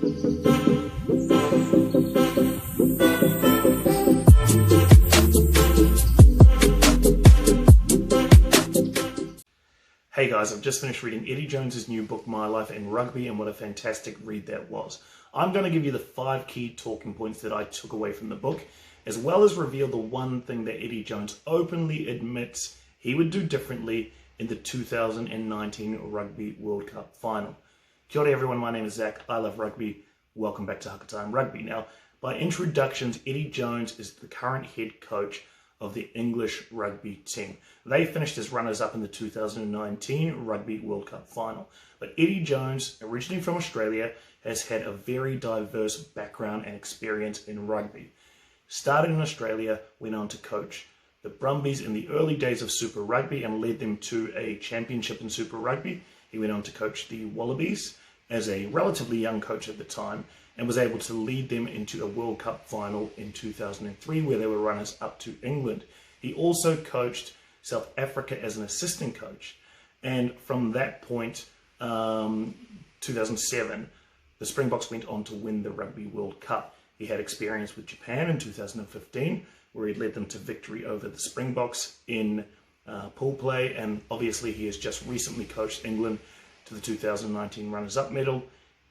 Hey guys, I've just finished reading Eddie Jones's new book, My Life in Rugby, and what a fantastic read that was. I'm going to give you the 5 key talking points that I took away from the book, as well as reveal the one thing that Eddie Jones openly admits he would do differently in the 2019 Rugby World Cup Final. Kia ora everyone, my name is Zach, I love rugby, welcome back to Hakatime Rugby. Now, by introductions, Eddie Jones is the current head coach of the English rugby team. They finished as runners-up in the 2019 Rugby World Cup Final. But Eddie Jones, originally from Australia, has had a very diverse background and experience in rugby. Started in Australia, went on to coach the Brumbies in the early days of Super Rugby and led them to a championship in Super Rugby. He went on to coach the Wallabies as a relatively young coach at the time, and was able to lead them into a World Cup final in 2003 where they were runners up to England. He also coached South Africa as an assistant coach, and from that point, 2007, the Springboks went on to win the Rugby World Cup. He had experience with Japan in 2015 where he led them to victory over the Springboks in pool play, and obviously he has just recently coached England to the 2019 runners-up medal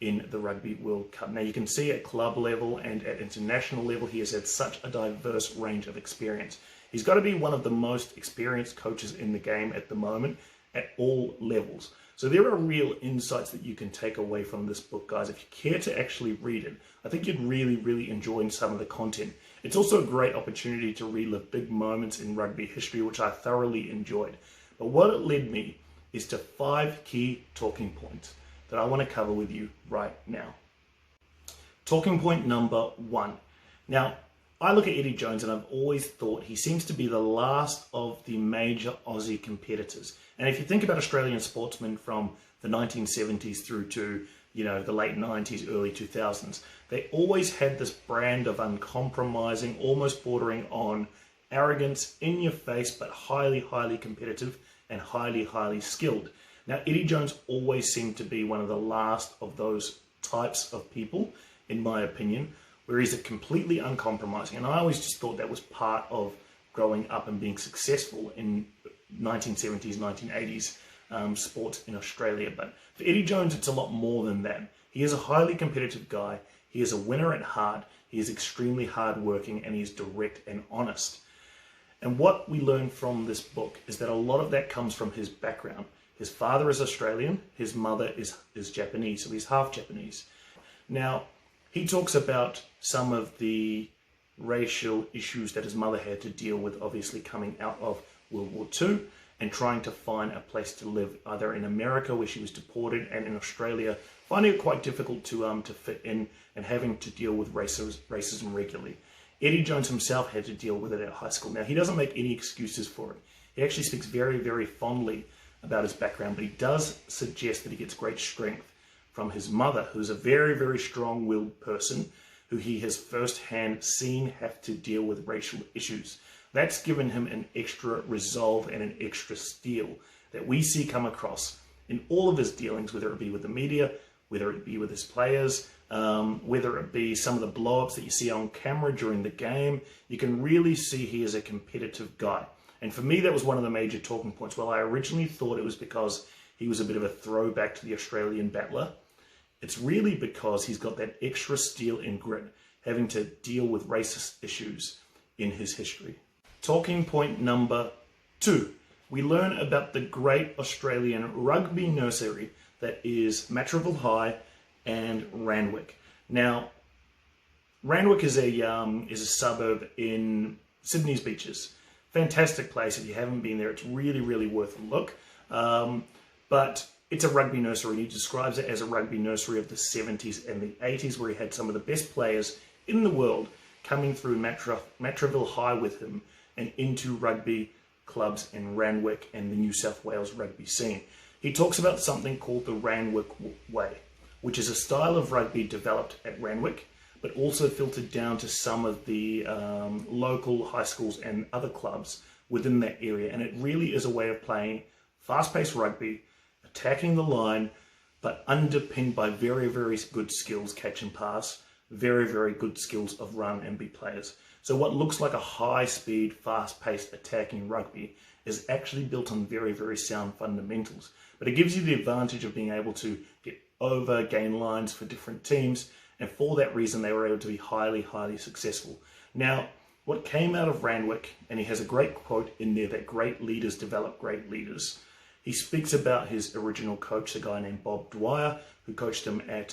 in the Rugby World Cup. Now you can see at club level and at international level he has had such a diverse range of experience. He's got to be one of the most experienced coaches in the game at the moment at all levels. So there are real insights that you can take away from this book, guys. If you care to actually read it, I think you'd really enjoy some of the content. It's also a great opportunity to relive big moments in rugby history, which I thoroughly enjoyed. But what it led me is to 5 key talking points that I want to cover with you right now. Talking point number 1. Now, I look at Eddie Jones and I've always thought he seems to be the last of the major Aussie competitors. And if you think about Australian sportsmen from the 1970s through to, the late 90s, early 2000s, they always had this brand of uncompromising, almost bordering on arrogance, in your face, but highly competitive and highly skilled. Now, Eddie Jones always seemed to be one of the last of those types of people, in my opinion, where he's completely uncompromising. And I always just thought that was part of growing up and being successful in 1970s, 1980s sports in Australia. But for Eddie Jones, it's a lot more than that. He is a highly competitive guy. He is a winner at heart. He is extremely hardworking, and he's direct and honest. And what we learn from this book is that a lot of that comes from his background. His father is Australian, his mother is Japanese, so he's half Japanese. Now, he talks about some of the racial issues that his mother had to deal with, obviously coming out of World War II and trying to find a place to live, either in America where she was deported and in Australia, finding it quite difficult to fit in and having to deal with racism regularly. Eddie Jones himself had to deal with it at high school. Now, he doesn't make any excuses for it. He actually speaks very fondly about his background, but he does suggest that he gets great strength from his mother, who's a very strong-willed person who he has firsthand seen have to deal with racial issues. That's given him an extra resolve and an extra steel that we see come across in all of his dealings, whether it be with the media, whether it be with his players, whether it be some of the blow-ups that you see on camera during the game. You can really see he is a competitive guy. And for me, that was one of the major talking points. Well, I originally thought it was because he was a bit of a throwback to the Australian battler. It's really because he's got that extra steel and grit, having to deal with racist issues in his history. Talking point number 2. We learn about the great Australian rugby nursery that is Matraville High and Randwick. Now, Randwick is a suburb in Sydney's beaches. Fantastic place. If you haven't been there, it's really worth a look. But it's a rugby nursery. He describes it as a rugby nursery of the 70s and the 80s, where he had some of the best players in the world coming through Matraville High with him and into rugby clubs in Randwick and the New South Wales rugby scene. He talks about something called the Randwick Way, which is a style of rugby developed at Randwick, but also filtered down to some of the local high schools and other clubs within that area. And it really is a way of playing fast-paced rugby, attacking the line, but underpinned by very, very good skills, catch and pass, very, very good skills of run and be players. So what looks like a high-speed, fast-paced attacking rugby is actually built on very, very sound fundamentals. But it gives you the advantage of being able to get over, gain lines for different teams, and for that reason they were able to be highly, highly successful. Now, what came out of Randwick, and he has a great quote in there that great leaders develop great leaders. He speaks about his original coach, a guy named Bob Dwyer, who coached him at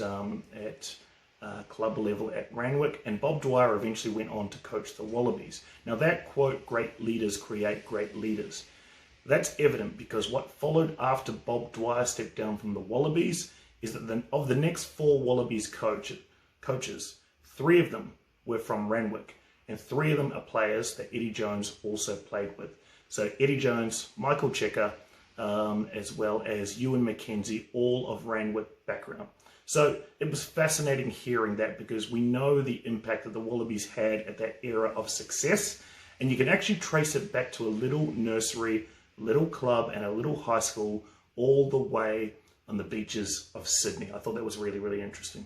club level at Randwick, and Bob Dwyer eventually went on to coach the Wallabies. Now that quote, great leaders create great leaders, that's evident because what followed after Bob Dwyer stepped down from the Wallabies is that of the next 4 Wallabies coaches, 3 of them were from Randwick, and 3 of them are players that Eddie Jones also played with. So Eddie Jones, Michael Checker, as well as Ewan McKenzie, all of Randwick background. So it was fascinating hearing that because we know the impact that the Wallabies had at that era of success, and you can actually trace it back to a little nursery, little club and a little high school all the way on the beaches of Sydney. I thought that was really, really interesting.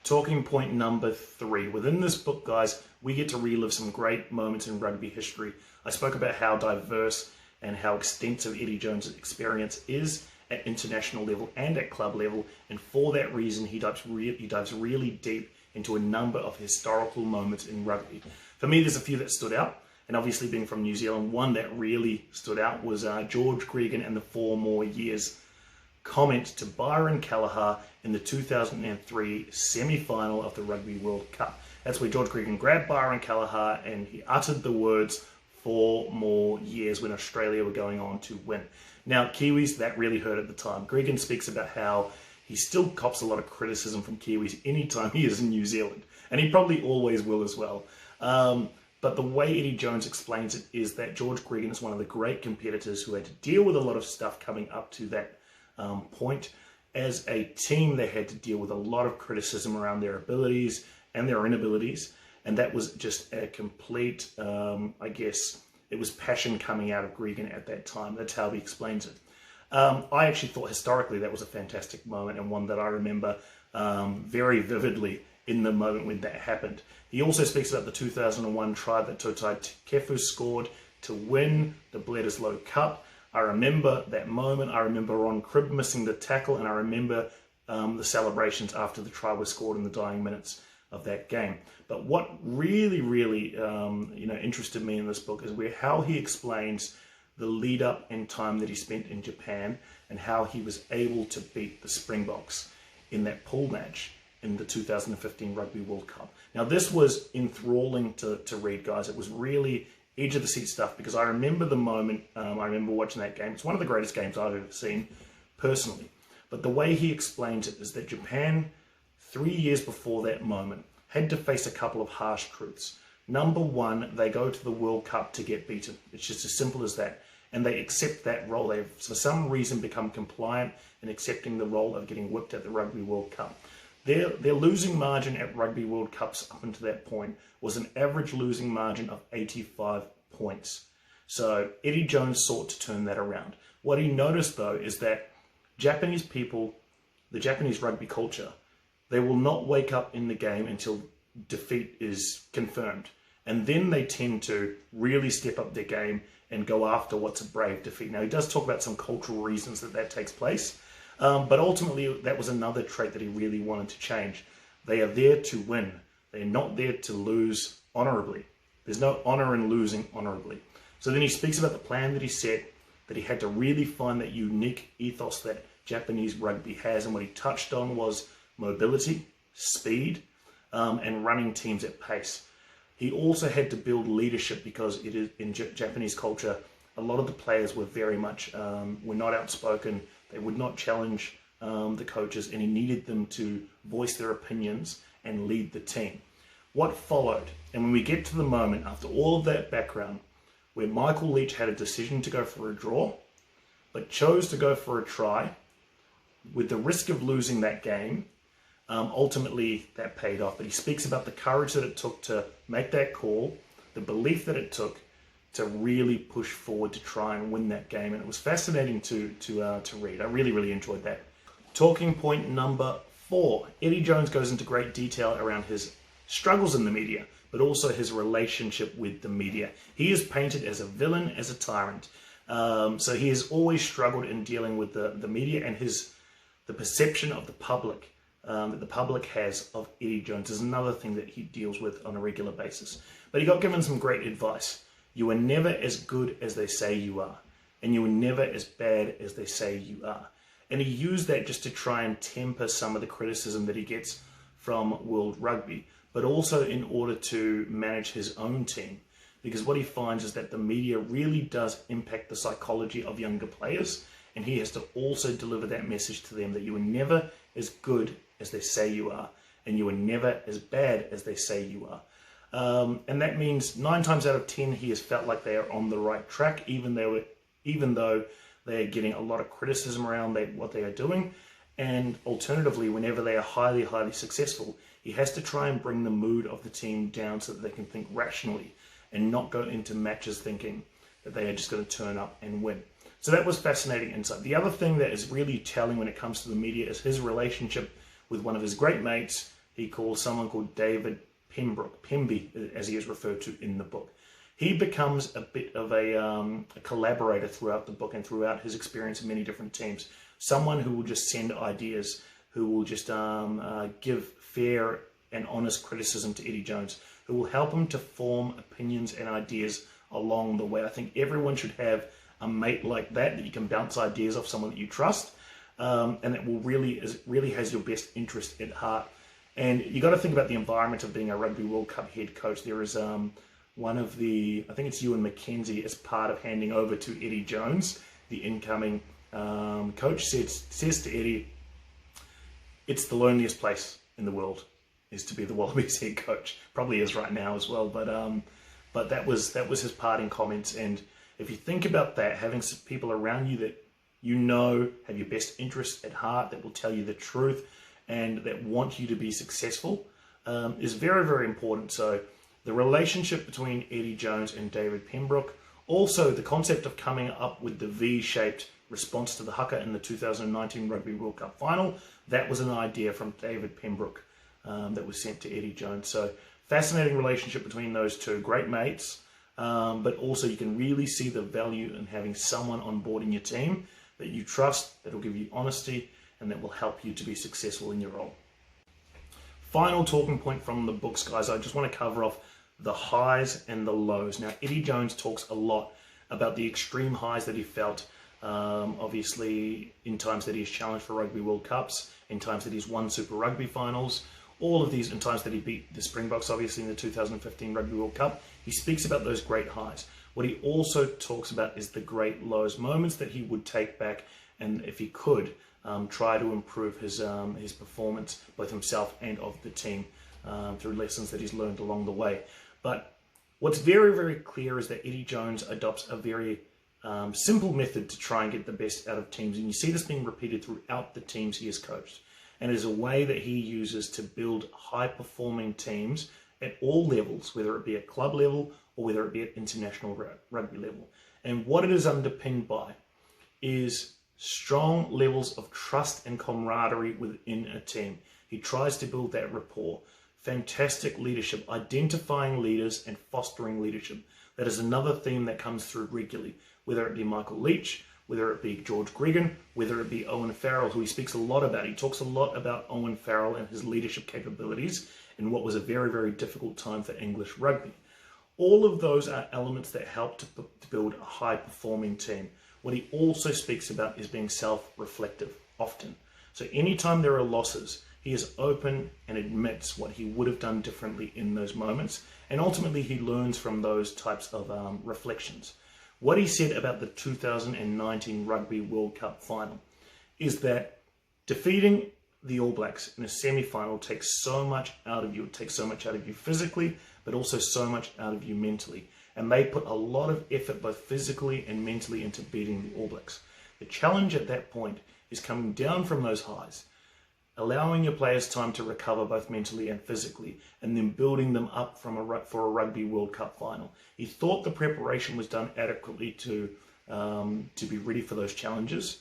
Talking point number 3. Within this book, guys, we get to relive some great moments in rugby history. I spoke about how diverse and how extensive Eddie Jones' experience is at international level and at club level, and for that reason he dives really deep into a number of historical moments in rugby. For me, there's a few that stood out, and obviously being from New Zealand, one that really stood out was George Gregan and the 4 more years comment to Byron Callagher in the 2003 semi-final of the Rugby World Cup. That's where George Gregan grabbed Byron Callagher and he uttered the words 4 more years when Australia were going on to win. Now, Kiwis, that really hurt at the time. Gregan speaks about how he still cops a lot of criticism from Kiwis anytime he is in New Zealand, and he probably always will as well. But the way Eddie Jones explains it is that George Gregan is one of the great competitors who had to deal with a lot of stuff coming up to that point. As a team, they had to deal with a lot of criticism around their abilities and their inabilities, and that was just a complete, I guess, it was passion coming out of Gregan at that time. That's how he explains it. I actually thought historically that was a fantastic moment and one that I remember very vividly in the moment when that happened. He also speaks about the 2001 try that Totai Kefu scored to win the Bledisloe Cup. I remember that moment. I remember Ron Cribb missing the tackle, and I remember the celebrations after the try was scored in the dying minutes of that game. But what really, really interested me in this book is how he explains the lead up and time that he spent in Japan and how he was able to beat the Springboks in that pool match in the 2015 Rugby World Cup. Now this was enthralling to read, guys. It was really edge of the seat stuff because I remember the moment, I remember watching that game. It's one of the greatest games I've ever seen personally. But the way he explains it is that Japan, 3 years before that moment, had to face a couple of harsh truths. Number one, they go to the World Cup to get beaten. It's just as simple as that. And they accept that role. They've, for some reason, become compliant in accepting the role of getting whipped at the Rugby World Cup. Their losing margin at Rugby World Cups up until that point was an average losing margin of 85 points. So Eddie Jones sought to turn that around. What he noticed, though, is that Japanese people, the Japanese rugby culture, they will not wake up in the game until defeat is confirmed. And then they tend to really step up their game and go after what's a brave defeat. Now, he does talk about some cultural reasons that takes place, but ultimately that was another trait that he really wanted to change. They are there to win. They're not there to lose honorably. There's no honor in losing honorably. So then he speaks about the plan that he set, that he had to really find that unique ethos that Japanese rugby has, and what he touched on was mobility, speed, and running teams at pace. He also had to build leadership because it is in Japanese culture, a lot of the players were very much, were not outspoken. They would not challenge the coaches, and he needed them to voice their opinions and lead the team. What followed, and when we get to the moment after all of that background, where Michael Leach had a decision to go for a draw, but chose to go for a try, with the risk of losing that game, ultimately that paid off. But he speaks about the courage that it took to make that call, the belief that it took to really push forward to try and win that game. And it was fascinating to read. I really, really enjoyed that. Talking point number 4. Eddie Jones goes into great detail around his struggles in the media, but also his relationship with the media. He is painted as a villain, as a tyrant. So he has always struggled in dealing with the media, and the perception of the public that the public has of Eddie Jones is another thing that he deals with on a regular basis. But he got given some great advice. You are never as good as they say you are, and you are never as bad as they say you are. And he used that just to try and temper some of the criticism that he gets from World Rugby, but also in order to manage his own team. Because what he finds is that the media really does impact the psychology of younger players, and he has to also deliver that message to them that you are never as good as they say you are, and you are never as bad as they say you are. And that means 9 times out of 10 he has felt like they are on the right track, even though they are getting a lot of criticism around what they are doing. And alternatively, whenever they are highly, highly successful, he has to try and bring the mood of the team down so that they can think rationally and not go into matches thinking that they are just going to turn up and win. So that was fascinating insight. The other thing that is really telling when it comes to the media is his relationship with one of his great mates. He calls someone called David Pembroke, Pemby, as he is referred to in the book. He becomes a bit of a collaborator throughout the book and throughout his experience in many different teams. Someone who will just send ideas, who will just give fair and honest criticism to Eddie Jones, who will help him to form opinions and ideas along the way. I think everyone should have a mate like that you can bounce ideas off, someone that you trust, and that will really has your best interest at heart. And you got to think about the environment of being a Rugby World Cup head coach. There is one of the, I think it's Ewan McKenzie, as part of handing over to Eddie Jones, the incoming coach, says to Eddie, it's the loneliest place in the world is to be the Wallabies head coach. Probably is right now as well, but that was his parting comments. And if you think about that, having some people around you that you know have your best interests at heart, that will tell you the truth and that want you to be successful, is very, very important. So the relationship between Eddie Jones and David Pembroke, also the concept of coming up with the V-shaped response to the haka in the 2019 Rugby World Cup Final, that was an idea from David Pembroke that was sent to Eddie Jones. So fascinating relationship between those two, great mates, but also you can really see the value in having someone on board in your team that you trust, that will give you honesty, and that will help you to be successful in your role. Final talking point from the books, guys. I just want to cover off the highs and the lows. Now, Eddie Jones talks a lot about the extreme highs that he felt, obviously in times that he's challenged for Rugby World Cups, in times that he's won Super Rugby finals, all of these in times that he beat the Springboks, obviously in the 2015 Rugby World Cup. He speaks about those great highs. What he also talks about is the great lows, moments that he would take back and, if he could, try to improve his performance, both himself and of the team, through lessons that he's learned along the way. But what's very, very clear is that Eddie Jones adopts a very simple method to try and get the best out of teams. And you see this being repeated throughout the teams he has coached. And is a way that he uses to build high-performing teams at all levels, whether it be at club level or whether it be at international rugby level. And what it is underpinned by is strong levels of trust and camaraderie within a team. He tries to build that rapport. Fantastic leadership, identifying leaders and fostering leadership. That is another theme that comes through regularly, whether it be Michael Leach, whether it be George Gregan, whether it be Owen Farrell, who he speaks a lot about. He talks a lot about Owen Farrell and his leadership capabilities in what was a very, very difficult time for English rugby. All of those are elements that help to build a high-performing team. What he also speaks about is being self-reflective often. So anytime there are losses, he is open and admits what he would have done differently in those moments. And ultimately, he learns from those types of reflections. What he said about the 2019 Rugby World Cup Final is that defeating the All Blacks in a semi-final takes so much out of you. It takes so much out of you physically, but also so much out of you mentally. And they put a lot of effort, both physically and mentally, into beating the All Blacks. The challenge at that point is coming down from those highs, allowing your players time to recover both mentally and physically, and then building them up for a Rugby World Cup final. He thought the preparation was done adequately to be ready for those challenges,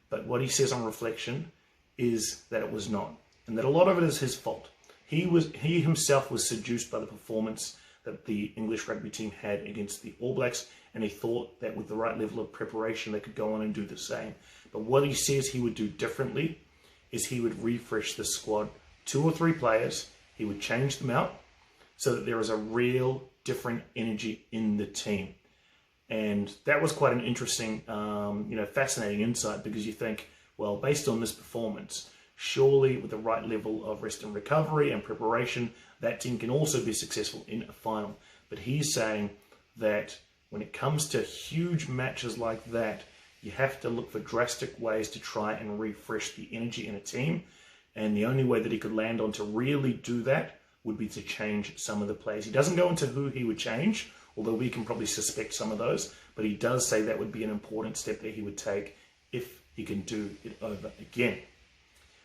but what he says on reflection is that it was not, and that a lot of it is his fault. He himself was seduced by the performance that the English rugby team had against the All Blacks, and he thought that with the right level of preparation they could go on and do the same. But what he says he would do differently is he would refresh the squad. 2 or 3 players, he would change them out so that there was a real different energy in the team. And that was quite an interesting, fascinating insight, because you think, well, based on this performance, surely with the right level of rest and recovery and preparation, that team can also be successful in a final. But he's saying that when it comes to huge matches like that, you have to look for drastic ways to try and refresh the energy in a team. And the only way that he could land on to really do that would be to change some of the players. He doesn't go into who he would change, although we can probably suspect some of those, but he does say that would be an important step that he would take if he can do it over again.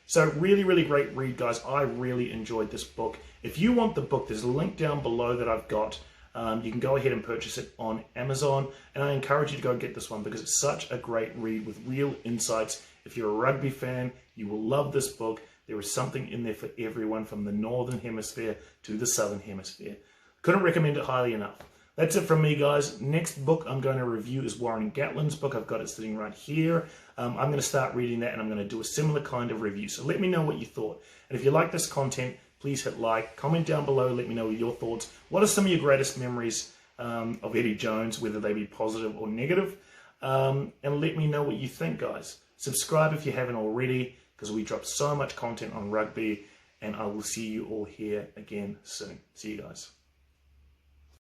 So really, really great read, guys. I really enjoyed this book. If you want the book, there's a link down below that I've got. You can go ahead and purchase it on Amazon, and I encourage you to go get this one because it's such a great read with real insights. If you're a rugby fan, you will love this book. There is something in there for everyone, from the Northern Hemisphere to the Southern Hemisphere. Couldn't recommend it highly enough. That's it from me, guys. Next book I'm going to review is Warren Gatland's book. I've got it sitting right here. I'm going to start reading that, and I'm going to do a similar kind of review. So let me know what you thought. And if you like this content, please hit like, comment down below, let me know your thoughts. What are some of your greatest memories of Eddie Jones, whether they be positive or negative? And let me know what you think, guys. Subscribe if you haven't already, because we drop so much content on rugby, and I will see you all here again soon. See you guys.